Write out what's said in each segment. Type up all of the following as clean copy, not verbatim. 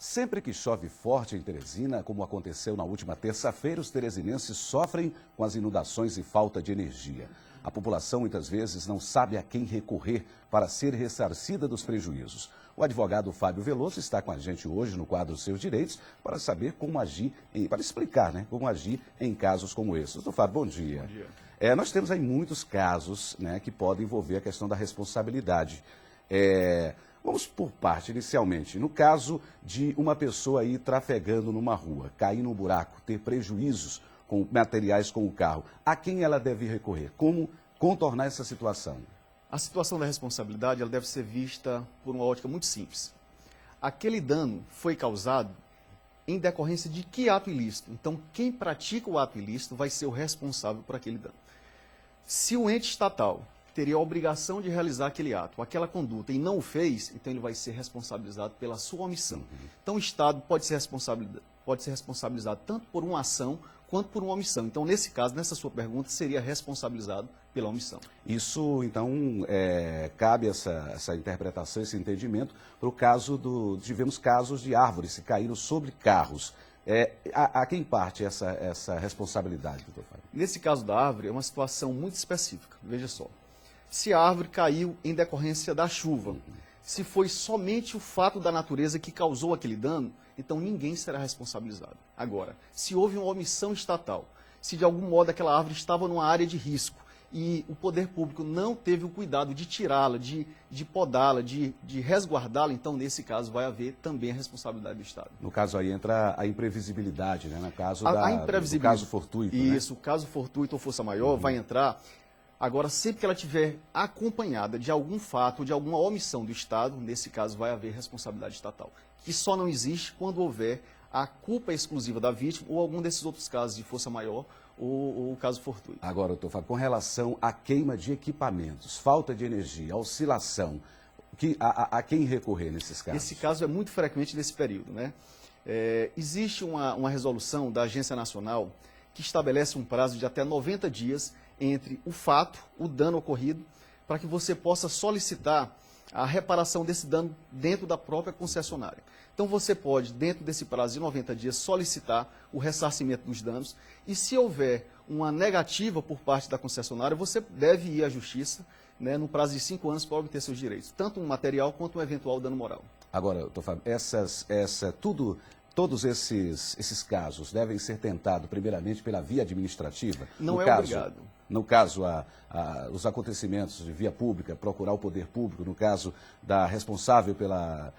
Sempre que chove forte em Teresina, como aconteceu na última terça-feira, os teresinenses sofrem com as inundações e falta de energia. A população muitas vezes não sabe a quem recorrer para ser ressarcida dos prejuízos. O advogado Fábio Veloso está com a gente hoje no quadro Seus Direitos para saber como agir, para explicar, como agir em casos como esse. Doutor Fábio, bom dia. Bom dia. Nós temos aí muitos casos que podem envolver a questão da responsabilidade. Vamos por parte, inicialmente. No caso de uma pessoa aí trafegando numa rua, cair num buraco, ter prejuízos com materiais com o carro, a quem ela deve recorrer? Como contornar essa situação? A situação da responsabilidade ela deve ser vista por uma ótica muito simples. Aquele dano foi causado em decorrência de que ato ilícito? Então, quem pratica o ato ilícito vai ser o responsável por aquele dano. Se o ente estatal teria a obrigação de realizar aquele ato, aquela conduta, e não o fez, então ele vai ser responsabilizado pela sua omissão. Então, o Estado pode ser responsabilizado tanto por uma ação quanto por uma omissão. Então, nesse caso, nessa sua pergunta, seria responsabilizado pela omissão. Isso, então, cabe essa interpretação, esse entendimento, para o caso tivemos casos de árvores que caíram sobre carros. A quem parte essa responsabilidade, doutor Fábio? Nesse caso da árvore, é uma situação muito específica. Veja só. Se a árvore caiu em decorrência da chuva, se foi somente o fato da natureza que causou aquele dano, então ninguém será responsabilizado. Agora, se houve uma omissão estatal, se de algum modo aquela árvore estava numa área de risco e o poder público não teve o cuidado de tirá-la, de podá-la, de resguardá-la, então nesse caso vai haver também a responsabilidade do Estado. No caso aí entra a imprevisibilidade, no caso do caso fortuito. Isso, o caso fortuito ou força maior vai entrar. Agora, sempre que ela estiver acompanhada de algum fato, de alguma omissão do Estado, nesse caso vai haver responsabilidade estatal, que só não existe quando houver a culpa exclusiva da vítima ou algum desses outros casos de força maior ou o caso fortuito. Agora, doutor Fábio, com relação à queima de equipamentos, falta de energia, oscilação, a quem recorrer nesses casos? Esse caso é muito frequente nesse período, existe uma resolução da Agência Nacional que estabelece um prazo de até 90 dias entre o fato, o dano ocorrido, para que você possa solicitar a reparação desse dano dentro da própria concessionária. Então você pode, dentro desse prazo de 90 dias, solicitar o ressarcimento dos danos e se houver uma negativa por parte da concessionária, você deve ir à justiça, no prazo de 5 anos para obter seus direitos, tanto um material quanto um eventual dano moral. Agora, doutor Fábio, todos esses casos devem ser tentados primeiramente pela via administrativa? Não é obrigado. No caso, os acontecimentos de via pública, procurar o poder público, no caso da responsável pela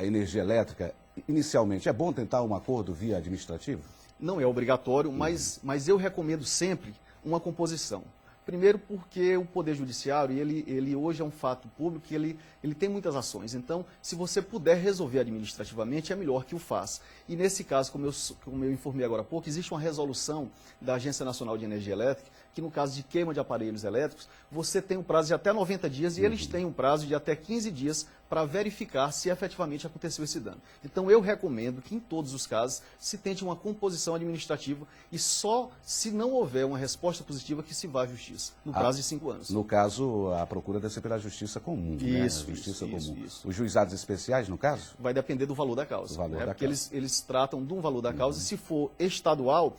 energia elétrica, inicialmente, é bom tentar um acordo via administrativo? Não é obrigatório, mas eu recomendo sempre uma composição. Primeiro porque o Poder Judiciário, ele hoje é um fato público e ele tem muitas ações. Então, se você puder resolver administrativamente, é melhor que o faça. E nesse caso, como eu informei agora há pouco, existe uma resolução da Agência Nacional de Energia Elétrica, que no caso de queima de aparelhos elétricos, você tem um prazo de até 90 dias e eles têm um prazo de até 15 dias para verificar se efetivamente aconteceu esse dano. Então, eu recomendo que em todos os casos se tente uma composição administrativa e só se não houver uma resposta positiva que se vá à justiça, no prazo de 5 anos. No caso, a procura deve ser pela justiça comum, Isso, justiça comum. Isso. Os juizados especiais, no caso? Vai depender do valor da causa. Porque causa. Eles tratam de um valor da causa. Se for estadual,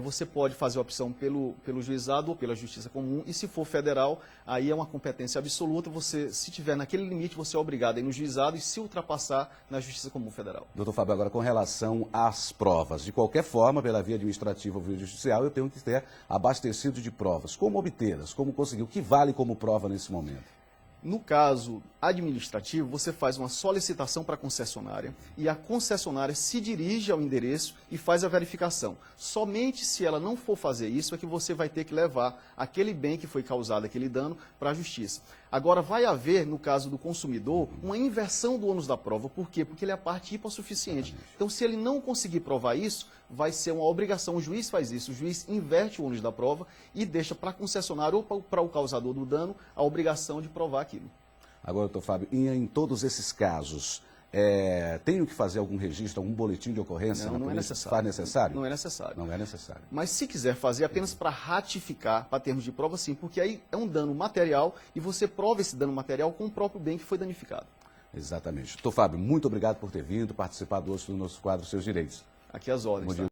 você pode fazer a opção pelo juizado ou pela justiça comum, e se for federal, aí é uma competência absoluta, se tiver naquele limite, você é obrigado a ir no juizado e se ultrapassar na justiça comum federal. Doutor Fábio, agora com relação às provas, de qualquer forma, pela via administrativa ou via judicial, eu tenho que ter abastecido de provas. Como obtê-las? Como conseguir? O que vale como prova nesse momento? No caso administrativo, você faz uma solicitação para a concessionária e a concessionária se dirige ao endereço e faz a verificação. Somente se ela não for fazer isso é que você vai ter que levar aquele bem que foi causado, aquele dano, para a justiça. Agora, vai haver, no caso do consumidor, uma inversão do ônus da prova. Por quê? Porque ele é a parte hipossuficiente. Então, se ele não conseguir provar isso, vai ser uma obrigação. O juiz faz isso. O juiz inverte o ônus da prova e deixa para a concessionária ou para o causador do dano a obrigação de provar aquilo. Agora, doutor Fábio, em todos esses casos, tenho que fazer algum registro, algum boletim de ocorrência? Não é necessário. Faz necessário? Não é necessário. Não é necessário. Mas se quiser fazer apenas para ratificar, para termos de prova, sim, porque aí é um dano material e você prova esse dano material com o próprio bem que foi danificado. Exatamente. Doutor Fábio, muito obrigado por ter vindo, participado hoje do nosso quadro Seus Direitos. Aqui as ordens. Bom dia. Tá?